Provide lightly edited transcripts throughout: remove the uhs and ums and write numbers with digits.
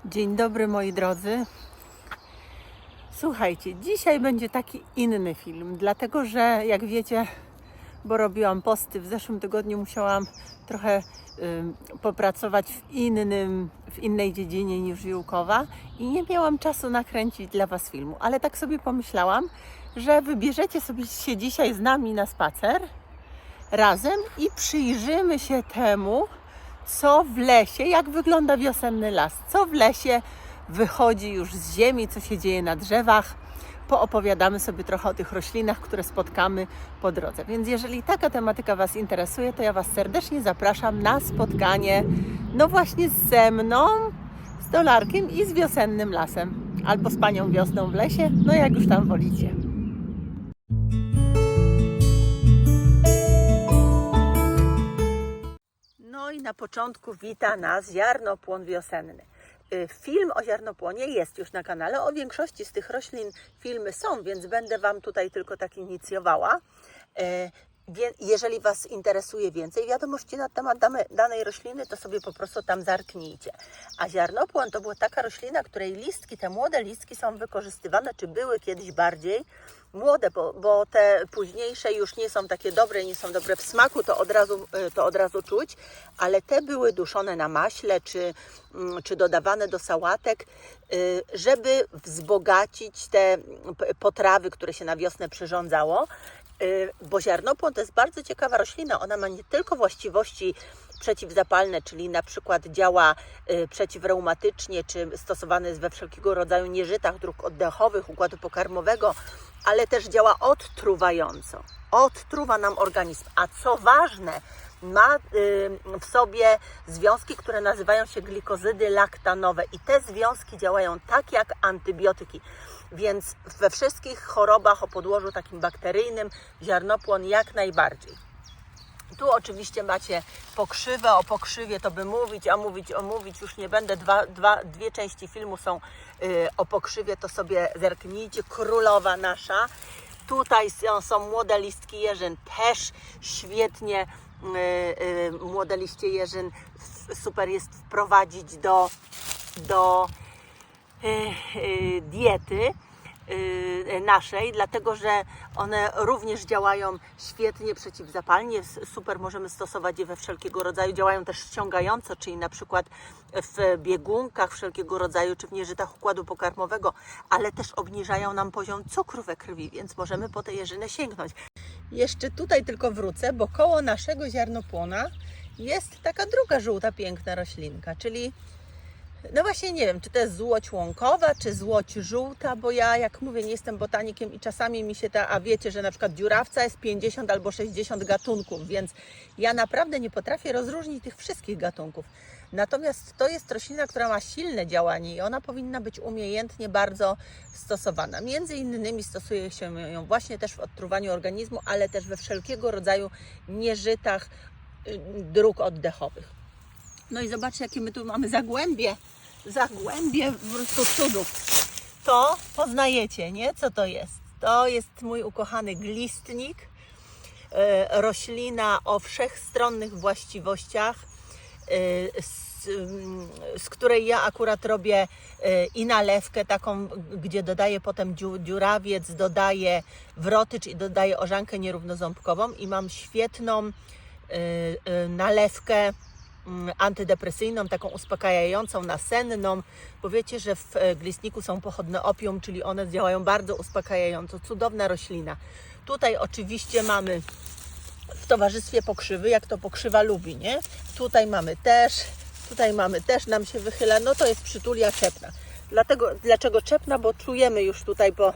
Dzień dobry moi drodzy. Słuchajcie, dzisiaj będzie taki inny film, dlatego że jak wiecie, bo robiłam posty w zeszłym tygodniu, musiałam trochę popracować w innej dziedzinie niż Ziółkowa i nie miałam czasu nakręcić dla Was filmu, ale tak sobie pomyślałam, że wybierzecie sobie się dzisiaj z nami na spacer razem i przyjrzymy się temu, co w lesie, jak wygląda wiosenny las, co w lesie wychodzi już z ziemi, co się dzieje na drzewach. Poopowiadamy sobie trochę o tych roślinach, które spotkamy po drodze. Więc jeżeli taka tematyka Was interesuje, to ja Was serdecznie zapraszam na spotkanie, no właśnie ze mną, z Dolarkiem i z wiosennym lasem. Albo z Panią Wiosną w lesie, no jak już tam wolicie. No i na początku wita nas ziarnopłon wiosenny. Film o ziarnopłonie jest już na kanale. O większości z tych roślin filmy są, więc będę Wam tutaj tylko tak inicjowała. Jeżeli Was interesuje więcej wiadomości na temat danej rośliny, to sobie po prostu tam zerknijcie. A ziarnopłon to była taka roślina, której listki, te młode listki są wykorzystywane, czy były kiedyś bardziej młode, bo te późniejsze już nie są takie dobre, nie są dobre w smaku, to od razu czuć, ale te były duszone na maśle, czy dodawane do sałatek, żeby wzbogacić te potrawy, które się na wiosnę przyrządzało. Bo ziarnopłon to jest bardzo ciekawa roślina. Ona ma nie tylko właściwości przeciwzapalne, czyli na przykład działa przeciwreumatycznie, czy stosowany jest we wszelkiego rodzaju nieżytach dróg oddechowych, układu pokarmowego, ale też działa odtruwająco. Odtruwa nam organizm. A co ważne, ma w sobie związki, które nazywają się glikozydy laktanowe i te związki działają tak jak antybiotyki. Więc we wszystkich chorobach o podłożu takim bakteryjnym ziarnopłon jak najbardziej. Tu oczywiście macie pokrzywę, o pokrzywie to by mówić już nie będę. Dwie części filmu są o pokrzywie, to sobie zerknijcie. Królowa nasza. Tutaj są młode listki jeżyn, też świetnie młode liście jeżyn super jest wprowadzić do diety naszej, dlatego że one również działają świetnie przeciwzapalnie, super możemy stosować je we wszelkiego rodzaju, działają też ściągająco, czyli na przykład w biegunkach wszelkiego rodzaju, czy w nieżytach układu pokarmowego, ale też obniżają nam poziom cukru we krwi, więc możemy po te jeżyny sięgnąć. Jeszcze tutaj tylko wrócę, bo koło naszego ziarnopłona jest taka druga żółta, piękna roślinka, czyli no właśnie nie wiem, czy to jest złoć łąkowa, czy złoć żółta, bo ja, jak mówię, nie jestem botanikiem i czasami mi się a wiecie, że na przykład dziurawca jest 50 albo 60 gatunków, więc ja naprawdę nie potrafię rozróżnić tych wszystkich gatunków. Natomiast to jest roślina, która ma silne działanie i ona powinna być umiejętnie bardzo stosowana. Między innymi stosuje się ją właśnie też w odtruwaniu organizmu, ale też we wszelkiego rodzaju nieżytach dróg oddechowych. No i zobaczcie, jakie my tu mamy zagłębie po prostu cudów. To poznajecie, nie? Co to jest? To jest mój ukochany glistnik, roślina o wszechstronnych właściwościach, z której ja akurat robię i nalewkę taką, gdzie dodaję potem dziurawiec, dodaję wrotycz i dodaję orzankę nierównoząbkową i mam świetną nalewkę antydepresyjną, taką uspokajającą, nasenną, bo wiecie, że w glistniku są pochodne opium, czyli one działają bardzo uspokajająco. Cudowna roślina. Tutaj oczywiście mamy w towarzystwie pokrzywy, jak to pokrzywa lubi, nie? Tutaj mamy też, nam się wychyla, no to jest przytulia czepna. Dlaczego czepna? Bo czujemy już tutaj, bo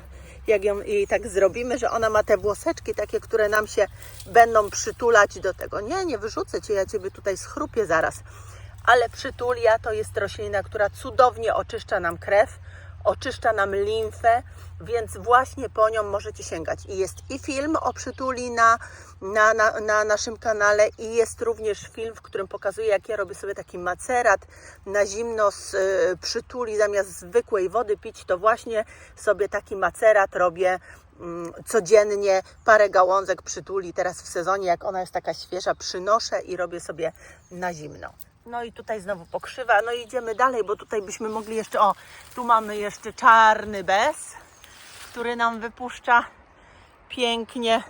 jak jej tak zrobimy, że ona ma te włoseczki takie, które nam się będą przytulać do tego. Nie wyrzucę Cię, ja Ciebie tutaj schrupię zaraz. Ale przytulia to jest roślina, która cudownie oczyszcza nam krew, oczyszcza nam limfę, więc właśnie po nią możecie sięgać. I jest i film o przytuli na naszym kanale i jest również film, w którym pokazuję, jak ja robię sobie taki macerat na zimno z przytuli. Zamiast zwykłej wody pić, to właśnie sobie taki macerat robię codziennie, parę gałązek przytuli. Teraz w sezonie, jak ona jest taka świeża, przynoszę i robię sobie na zimno. No i tutaj znowu pokrzywa. No i idziemy dalej, bo tutaj byśmy mogli jeszcze... O, tu mamy jeszcze czarny bez, który nam wypuszcza pięknie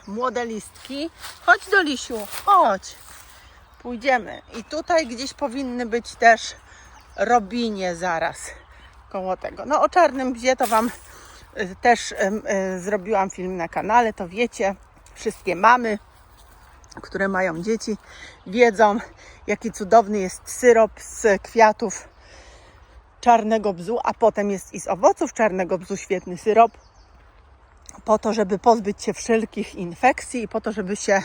młode listki. Chodź do Lisiu, chodź. Pójdziemy. I tutaj gdzieś powinny być też robinie zaraz koło tego. No o czarnym bzie to Wam też zrobiłam film na kanale, to wiecie. Wszystkie mamy, które mają dzieci, wiedzą, jaki cudowny jest syrop z kwiatów czarnego bzu, a potem jest i z owoców czarnego bzu świetny syrop, po to, żeby pozbyć się wszelkich infekcji i po to, żeby się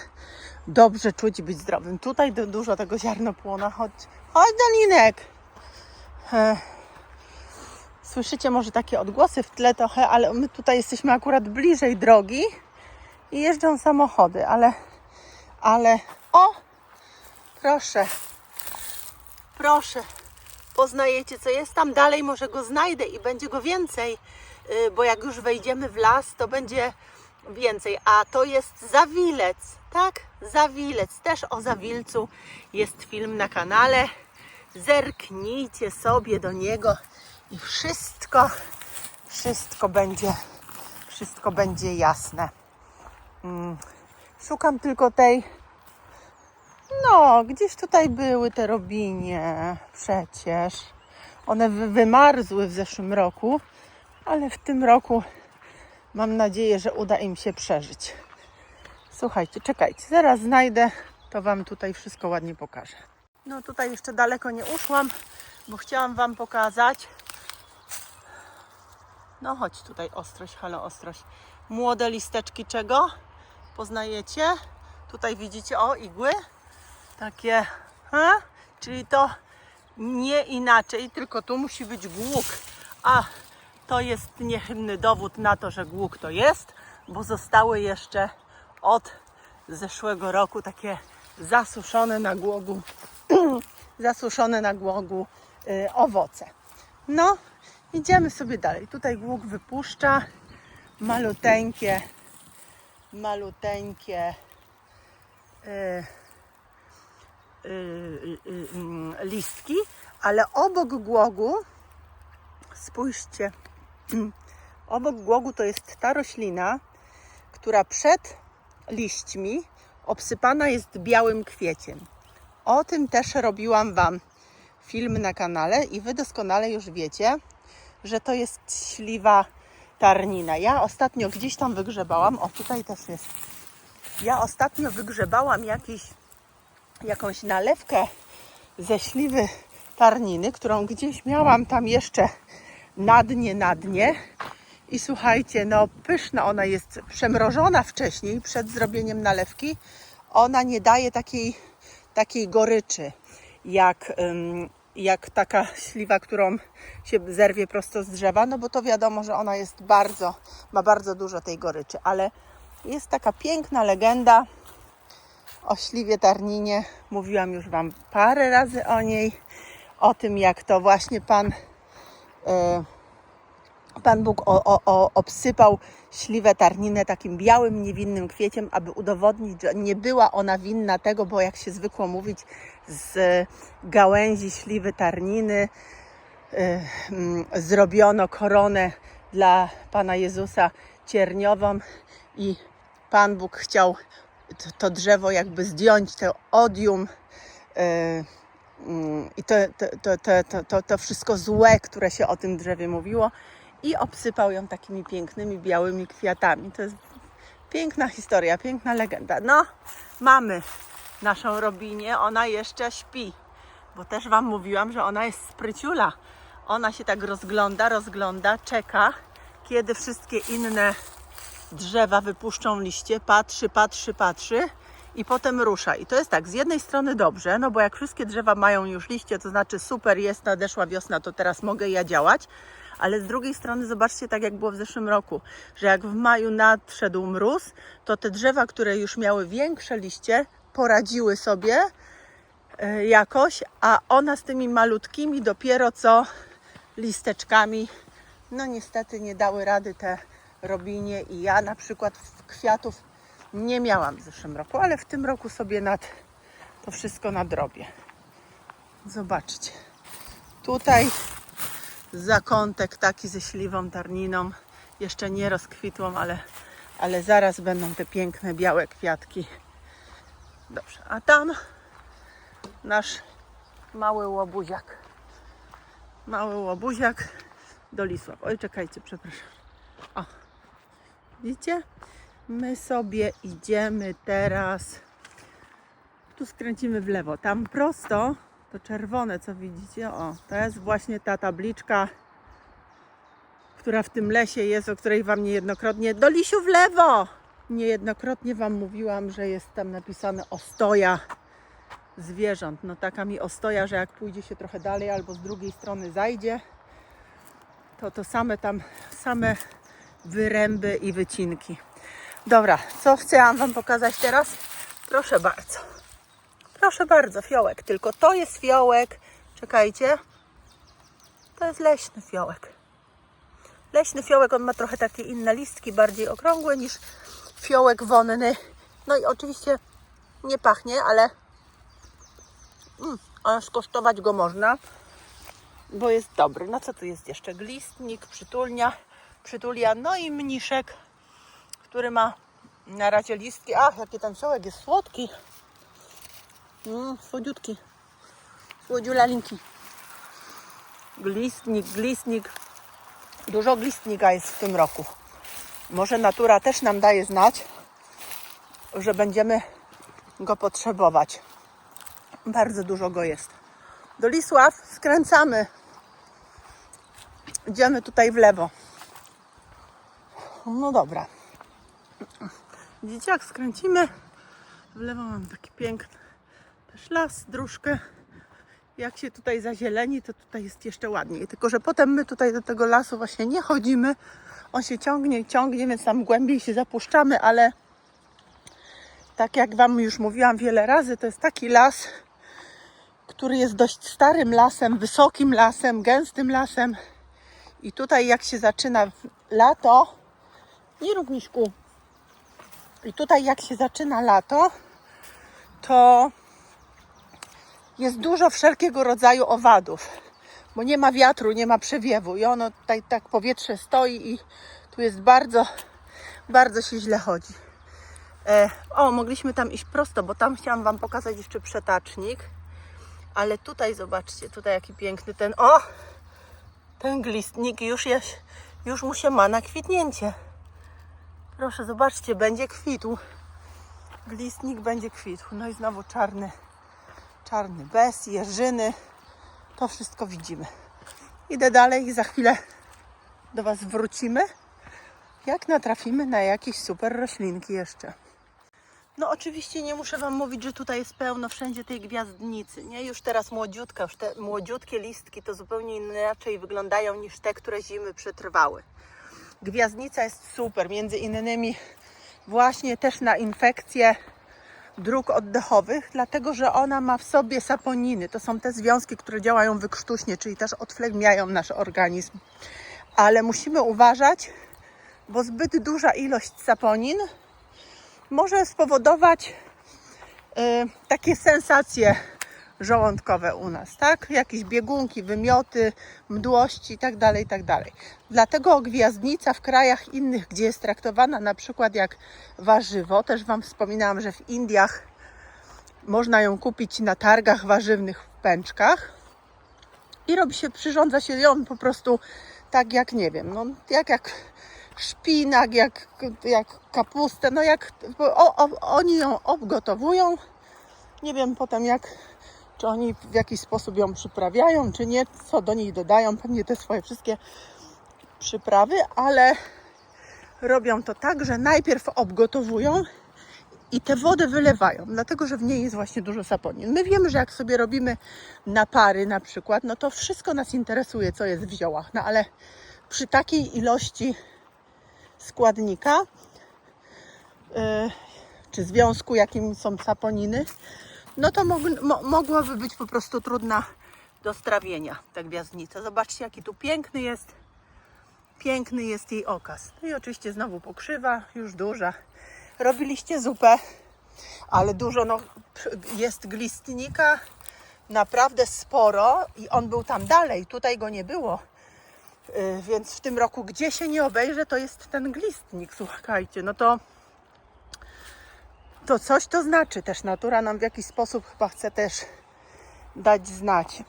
dobrze czuć i być zdrowym. Tutaj dużo tego ziarnopłona. Chodź Dalinek! Słyszycie może takie odgłosy w tle trochę, ale my tutaj jesteśmy akurat bliżej drogi i jeżdżą samochody, ale o! Proszę, poznajecie, co jest tam dalej, może go znajdę i będzie go więcej, bo jak już wejdziemy w las, to będzie więcej. A to jest Zawilec, tak? Zawilec, też o Zawilcu jest film na kanale. Zerknijcie sobie do niego i wszystko będzie jasne. Szukam tylko tej... No, gdzieś tutaj były te robinie przecież. One wymarzły w zeszłym roku, ale w tym roku mam nadzieję, że uda im się przeżyć. Słuchajcie, czekajcie, zaraz znajdę, to Wam tutaj wszystko ładnie pokażę. No tutaj jeszcze daleko nie uszłam, bo chciałam Wam pokazać. No chodź tutaj, Ostrość, halo Ostrość. Młode listeczki czego? Poznajecie? Tutaj widzicie, o, igły. Takie, czyli to nie inaczej, tylko tu musi być głuk. A to jest niechybny dowód na to, że głuk to jest, bo zostały jeszcze od zeszłego roku takie zasuszone na głogu owoce. No, idziemy sobie dalej. Tutaj głuk wypuszcza maluteńkie listki, ale obok głogu, spójrzcie, obok głogu to jest ta roślina, która przed liśćmi obsypana jest białym kwieciem. O tym też robiłam Wam film na kanale i Wy doskonale już wiecie, że to jest śliwa tarnina. Ja ostatnio gdzieś tam wygrzebałam, o tutaj też jest, ja ostatnio wygrzebałam jakąś nalewkę ze śliwy tarniny, którą gdzieś miałam tam jeszcze na dnie. I słuchajcie, no pyszna ona jest, przemrożona wcześniej, przed zrobieniem nalewki. Ona nie daje takiej goryczy, jak taka śliwa, którą się zerwie prosto z drzewa, no bo to wiadomo, że ona jest ma bardzo dużo tej goryczy, ale jest taka piękna legenda o śliwie tarninie. Mówiłam już Wam parę razy o niej, o tym, jak to właśnie Pan Bóg obsypał śliwę tarninę takim białym, niewinnym kwieciem, aby udowodnić, że nie była ona winna tego, bo jak się zwykło mówić, z gałęzi śliwy tarniny zrobiono koronę dla Pana Jezusa cierniową i Pan Bóg chciał to drzewo jakby zdjąć, to odium i to wszystko złe, które się o tym drzewie mówiło, i obsypał ją takimi pięknymi, białymi kwiatami. To jest piękna historia, piękna legenda. No, mamy naszą Robinię, ona jeszcze śpi, bo też Wam mówiłam, że ona jest spryciula. Ona się tak rozgląda, czeka, kiedy wszystkie inne drzewa wypuszczą liście, patrzy i potem rusza. I to jest tak, z jednej strony dobrze, no bo jak wszystkie drzewa mają już liście, to znaczy super, jest, nadeszła wiosna, to teraz mogę ja działać. Ale z drugiej strony zobaczcie, tak jak było w zeszłym roku, że jak w maju nadszedł mróz, to te drzewa, które już miały większe liście, poradziły sobie jakoś, a ona z tymi malutkimi dopiero co listeczkami, no niestety nie dały rady te robinie i ja na przykład kwiatów nie miałam w zeszłym roku, ale w tym roku sobie nad to wszystko nadrobię. Zobaczcie. Tutaj zakątek taki ze śliwą tarniną. Jeszcze nie rozkwitłą, ale zaraz będą te piękne białe kwiatki. Dobrze, a tam nasz mały łobuziak. Mały łobuziak Dolisław. Oj, czekajcie, przepraszam. O, widzicie? My sobie idziemy teraz. Tu skręcimy w lewo. Tam prosto, to czerwone, co widzicie, o, to jest właśnie ta tabliczka, która w tym lesie jest, o której Wam niejednokrotnie... Dolisiu, w lewo! Niejednokrotnie Wam mówiłam, że jest tam napisane ostoja zwierząt. No taka mi ostoja, że jak pójdzie się trochę dalej albo z drugiej strony zajdzie, to same wyręby i wycinki. Dobra, co chciałam Wam pokazać teraz? Proszę bardzo. Proszę bardzo, fiołek. Tylko to jest fiołek. Czekajcie. To jest leśny fiołek. Leśny fiołek, on ma trochę takie inne listki, bardziej okrągłe niż fiołek wonny. No i oczywiście nie pachnie, ale skosztować go można, bo jest dobry. No co tu jest jeszcze? Glistnik, przytulia, no i mniszek, który ma na razie listki. Ach, jaki ten fiołek jest słodki. Słodziutki. Słodziulalinki. Glistnik. Dużo glistnika jest w tym roku. Może natura też nam daje znać, że będziemy go potrzebować. Bardzo dużo go jest. Dolisław, skręcamy. Idziemy tutaj w lewo. No dobra. Widzicie, jak skręcimy w lewo, mam taki piękny też las, dróżkę. Jak się tutaj zazieleni, to tutaj jest jeszcze ładniej. Tylko że potem my tutaj do tego lasu właśnie nie chodzimy. On się ciągnie, więc tam głębiej się zapuszczamy, ale tak jak Wam już mówiłam wiele razy, to jest taki las, który jest dość starym lasem, wysokim lasem, gęstym lasem. I tutaj jak się zaczyna lato, nie rób, Miśku. I tutaj jak się zaczyna lato, to jest dużo wszelkiego rodzaju owadów, bo nie ma wiatru, nie ma przewiewu i ono tutaj tak powietrze stoi i tu jest bardzo, bardzo się źle chodzi. Mogliśmy tam iść prosto, bo tam chciałam Wam pokazać jeszcze przetacznik, ale tutaj zobaczcie, tutaj jaki piękny ten glistnik już mu się ma na kwitnięcie. Proszę, zobaczcie, będzie kwitł. Glistnik będzie kwitł. No i znowu czarny bez, jeżyny. To wszystko widzimy. Idę dalej i za chwilę do Was wrócimy, jak natrafimy na jakieś super roślinki jeszcze. No oczywiście nie muszę Wam mówić, że tutaj jest pełno wszędzie tej gwiazdnicy, nie? Już teraz młodziutka, już te młodziutkie listki to zupełnie inaczej wyglądają niż te, które zimy przetrwały. Gwiazdnica jest super, między innymi właśnie też na infekcje dróg oddechowych, dlatego że ona ma w sobie saponiny. To są te związki, które działają wykrztuśnie, czyli też odflegmiają nasz organizm. Ale musimy uważać, bo zbyt duża ilość saponin może spowodować takie sensacje żołądkowe u nas, tak? Jakieś biegunki, wymioty, mdłości itd. Dlatego gwiazdnica w krajach innych, gdzie jest traktowana na przykład jak warzywo, też Wam wspominałam, że w Indiach można ją kupić na targach warzywnych w pęczkach i przyrządza się ją po prostu tak jak, nie wiem, no jak szpinak, jak kapustę, no oni ją obgotowują. Nie wiem potem czy oni w jakiś sposób ją przyprawiają, czy nie, co do niej dodają, pewnie te swoje wszystkie przyprawy, ale robią to tak, że najpierw obgotowują i tę wodę wylewają, dlatego że w niej jest właśnie dużo saponin. My wiemy, że jak sobie robimy napary na przykład, no to wszystko nas interesuje, co jest w ziołach, no ale przy takiej ilości składnika czy związku, jakim są saponiny, no to mogłaby być po prostu trudna do strawienia ta gwiazdnica. Zobaczcie, jaki tu piękny jest jej okaz. No i oczywiście znowu pokrzywa, już duża. Robiliście zupę ale dużo, no, jest glistnika naprawdę sporo i on był tam dalej, tutaj go nie było. Więc w tym roku, gdzie się nie obejrzę, to jest ten glistnik, słuchajcie, no to coś to znaczy też. Natura nam w jakiś sposób chyba chce też dać znać.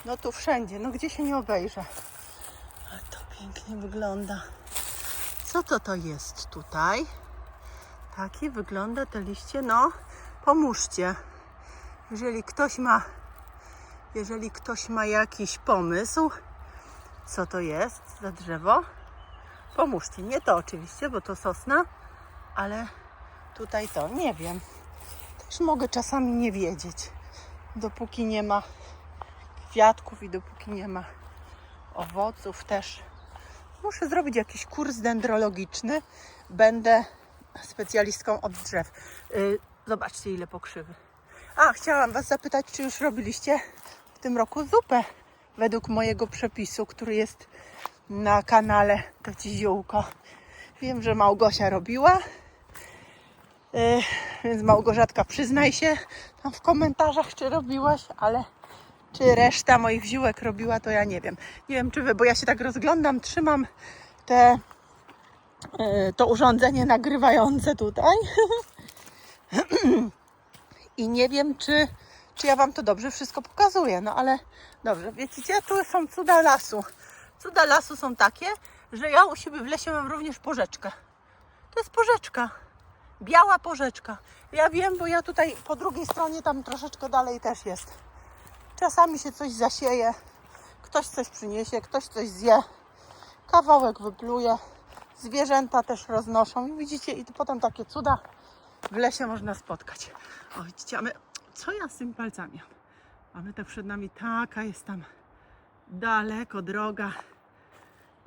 No tu wszędzie, no gdzie się nie obejrzę. Ale to pięknie wygląda. Co to jest tutaj? Takie wygląda te liście, no pomóżcie. Jeżeli ktoś ma jakiś pomysł, co to jest za drzewo, pomóżcie. Nie to oczywiście, bo to sosna, ale tutaj to nie wiem. Też mogę czasami nie wiedzieć, dopóki nie ma kwiatków i dopóki nie ma owoców też. Muszę zrobić jakiś kurs dendrologiczny. Będę specjalistką od drzew. Zobaczcie, ile pokrzywy. Chciałam Was zapytać, czy już robiliście w tym roku zupę według mojego przepisu, który jest na kanale To Ci Ziółko. Wiem, że Małgosia robiła, więc Małgorzatka, przyznaj się tam w komentarzach, czy robiłaś, ale czy reszta moich ziółek robiła, to ja nie wiem. Nie wiem, czy Wy, bo ja się tak rozglądam, trzymam to urządzenie nagrywające tutaj i nie wiem, czy ja Wam to dobrze wszystko pokazuję, no ale dobrze, wiecie, tu są cuda lasu. Cuda lasu są takie, że ja u siebie w lesie mam również porzeczkę. To jest porzeczka, biała porzeczka. Ja wiem, bo ja tutaj po drugiej stronie, tam troszeczkę dalej też jest. Czasami się coś zasieje, ktoś coś przyniesie, ktoś coś zje, kawałek wypluje, zwierzęta też roznoszą i widzicie, i potem takie cuda w lesie można spotkać. O, widzicie, co ja z tymi palcami? Mamy tak przed nami, taka jest tam daleko droga.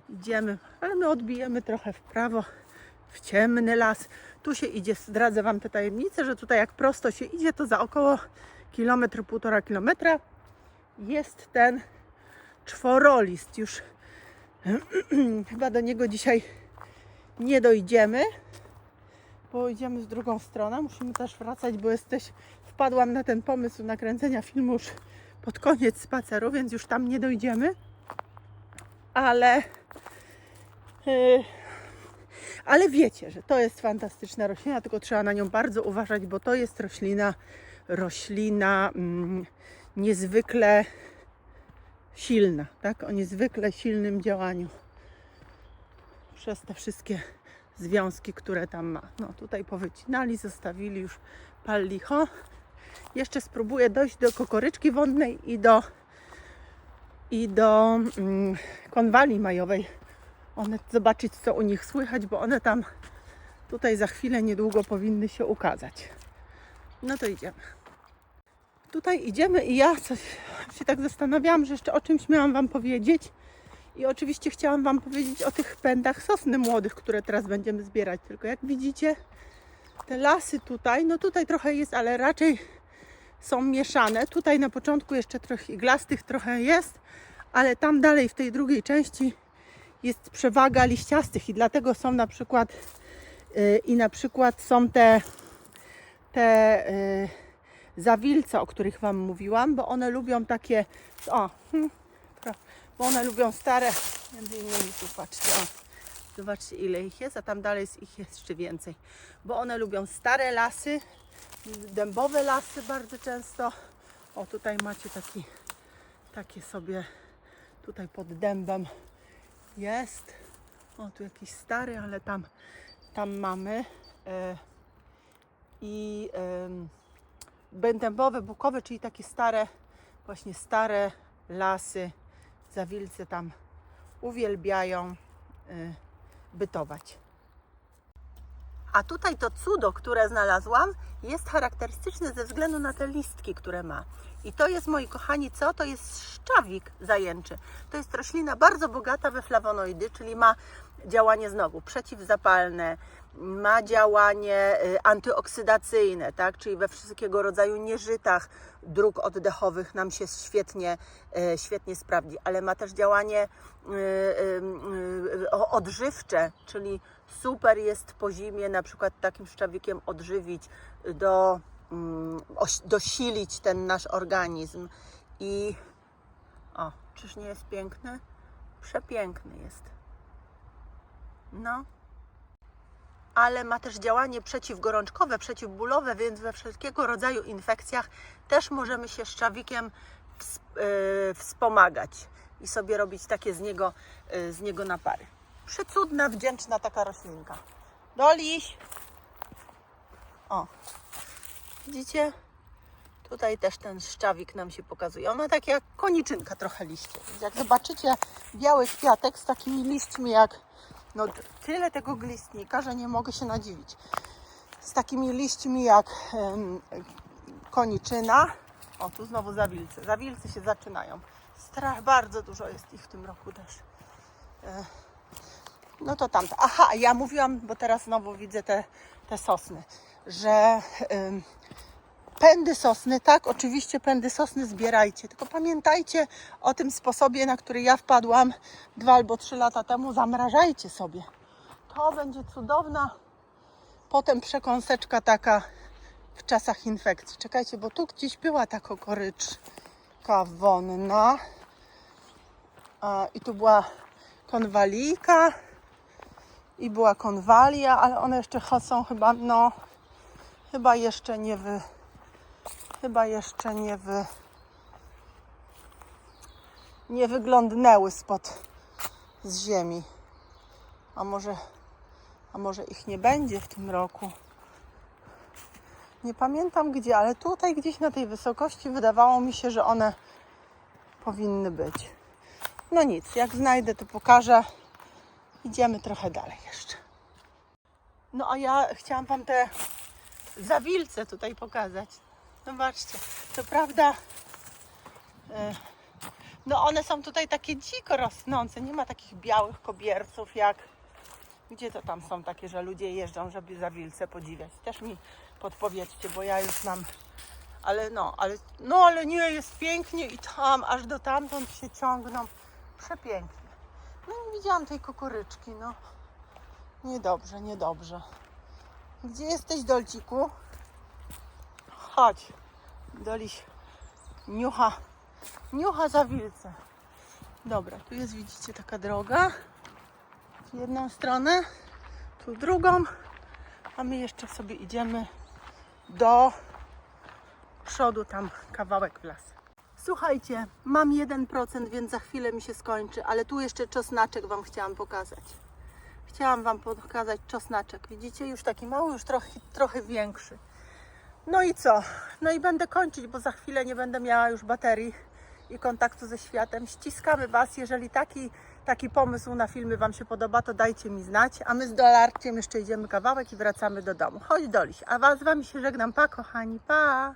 Idziemy, ale my odbijemy trochę w prawo, w ciemny las. Tu się idzie, zdradzę Wam tę tajemnicę, że tutaj jak prosto się idzie, to za około 1–1,5 kilometra jest ten czworolist. Już chyba do niego dzisiaj nie dojdziemy, bo idziemy w drugą stronę. Musimy też wracać, bo wpadłam na ten pomysł nakręcenia filmu już pod koniec spaceru, więc już tam nie dojdziemy. Ale wiecie, że to jest fantastyczna roślina, tylko trzeba na nią bardzo uważać, bo to jest roślina niezwykle silna, tak? O niezwykle silnym działaniu przez te wszystkie związki, które tam ma. No tutaj powycinali, zostawili już pal licho. Jeszcze spróbuję dojść do kokoryczki wodnej i do konwali majowej. Zobaczyć, co u nich słychać, bo one tam tutaj za chwilę, niedługo powinny się ukazać. No to idziemy. Tutaj idziemy i ja się tak zastanawiałam, że jeszcze o czymś miałam Wam powiedzieć. I oczywiście chciałam Wam powiedzieć o tych pędach sosny młodych, które teraz będziemy zbierać. Tylko jak widzicie, te lasy tutaj, no tutaj trochę jest, ale raczej są mieszane. Tutaj na początku jeszcze trochę iglastych trochę jest, ale tam dalej w tej drugiej części jest przewaga liściastych i dlatego są na przykład są te zawilce, o których Wam mówiłam, bo one lubią takie, bo one lubią stare, między innymi tu patrzcie, zobaczcie, ile ich jest, a tam dalej jest ich jeszcze więcej, bo one lubią stare lasy, dębowe lasy bardzo często. O, tutaj macie takie sobie, tutaj pod dębem jest, o tu jakiś stary, ale tam mamy dębowe, bukowe, czyli takie stare lasy, zawilce tam uwielbiają bytować. A tutaj to cudo, które znalazłam, jest charakterystyczne ze względu na te listki, które ma. I to jest, moi kochani, co? To jest szczawik zajęczy. To jest roślina bardzo bogata we flawonoidy, czyli ma działanie znowu przeciwzapalne, ma działanie antyoksydacyjne, tak? Czyli we wszystkiego rodzaju nieżytach dróg oddechowych nam się świetnie sprawdzi, ale ma też działanie odżywcze, czyli super jest po zimie na przykład takim szczawikiem odżywić, dosilić ten nasz organizm. I o, czyż nie jest piękny? Przepiękny jest. No. Ale ma też działanie przeciwgorączkowe, przeciwbólowe, więc we wszelkiego rodzaju infekcjach też możemy się szczawikiem wspomagać i sobie robić takie z niego napary. Przecudna, wdzięczna taka roślinka. Doliś! O, widzicie? Tutaj też ten szczawik nam się pokazuje. Ona tak jak koniczynka trochę liście. Jak zobaczycie biały kwiatek z takimi liśćmi jak... No tyle tego glistnika, że nie mogę się nadziwić. Z takimi liśćmi jak koniczyna. O, tu znowu zawilce. Zawilce się zaczynają. Bardzo dużo jest ich w tym roku też. No to tamta. Aha, ja mówiłam, bo teraz znowu widzę te sosny, że pędy sosny, tak, oczywiście pędy sosny zbierajcie, tylko pamiętajcie o tym sposobie, na który ja wpadłam 2 albo 3 lata temu. Zamrażajcie sobie. To będzie cudowna potem przekąseczka taka w czasach infekcji. Czekajcie, bo tu gdzieś była ta kokoryczka wonna. I tu była konwalijka i była konwalia, ale one jeszcze są chyba, no, chyba jeszcze nie wyglądnęły z ziemi. A może ich nie będzie w tym roku. Nie pamiętam gdzie, ale tutaj gdzieś na tej wysokości wydawało mi się, że one powinny być. No nic, jak znajdę, to pokażę. Idziemy trochę dalej jeszcze. No a ja chciałam Wam te zawilce tutaj pokazać. Zobaczcie, to prawda, no one są tutaj takie dziko rosnące. Nie ma takich białych kobierców jak... Gdzie to tam są takie, że ludzie jeżdżą, żeby zawilce podziwiać? Też mi podpowiedzcie, bo ja już mam... Ale nie, jest pięknie i tam, aż do tamtąd się ciągną. Przepięknie. No nie widziałam tej kukuryczki, no. Niedobrze. Gdzie jesteś, Dolciku? Chodź. Doliś niucha zawilce. Dobra, tu jest, widzicie, taka droga. W jedną stronę, tu drugą, a my jeszcze sobie idziemy do przodu, tam kawałek w las. Słuchajcie, mam 1%, więc za chwilę mi się skończy, ale tu jeszcze czosnaczek Wam chciałam pokazać. Chciałam Wam pokazać czosnaczek. Widzicie? Już taki mały, już trochę większy. No i co? No i będę kończyć, bo za chwilę nie będę miała już baterii i kontaktu ze światem. Ściskamy Was. Jeżeli taki pomysł na filmy Wam się podoba, to dajcie mi znać. A my z Dolarciem jeszcze idziemy kawałek i wracamy do domu. Chodź, Doliś. A z Wami się żegnam. Pa, kochani. Pa!